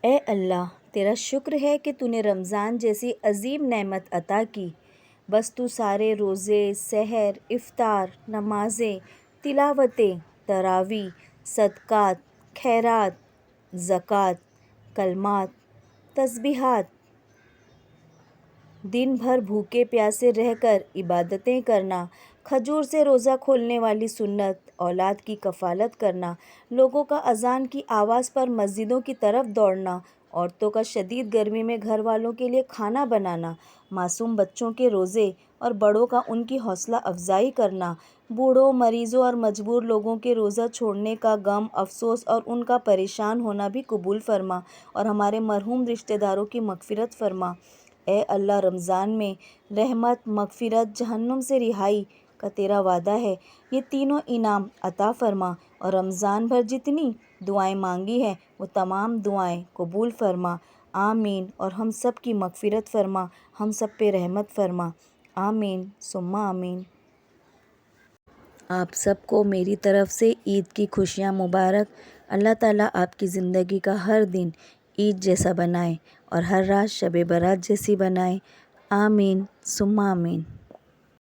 اے اللہ، تیرا شکر ہے کہ تو نے رمضان جیسی عظیم نعمت عطا کی۔ بس تو سارے روزے، سحر، افطار، نمازیں، تلاوتیں، تراویح، صدقات، خیرات، زکوٰۃ، کلمات، تسبیحات، دن بھر بھوکے پیاسے رہ کر عبادتیں کرنا، کھجور سے روزہ کھولنے والی سنت، اولاد کی کفالت کرنا، لوگوں کا اذان کی آواز پر مسجدوں کی طرف دوڑنا، عورتوں کا شدید گرمی میں گھر والوں کے لیے کھانا بنانا، معصوم بچوں کے روزے اور بڑوں کا ان کی حوصلہ افزائی کرنا، بوڑھوں، مریضوں اور مجبور لوگوں کے روزہ چھوڑنے کا غم، افسوس اور ان کا پریشان ہونا بھی قبول فرما اور ہمارے مرحوم رشتہ داروں کی مغفرت فرما۔ اے اللہ، رمضان میں رحمت، مغفرت، جہنم سے رہائی کا تیرا وعدہ ہے، یہ تینوں انعام عطا فرما اور رمضان بھر جتنی دعائیں مانگی ہیں وہ تمام دعائیں قبول فرما۔ آمین۔ اور ہم سب کی مغفرت فرما، ہم سب پہ رحمت فرما۔ آمین ثم آمین۔ آپ سب کو میری طرف سے عید کی خوشیاں مبارک۔ اللہ تعالیٰ آپ کی زندگی کا ہر دن عید جیسا بنائے اور ہر رات شب برات جیسی بنائے۔ آمین ثم آمین۔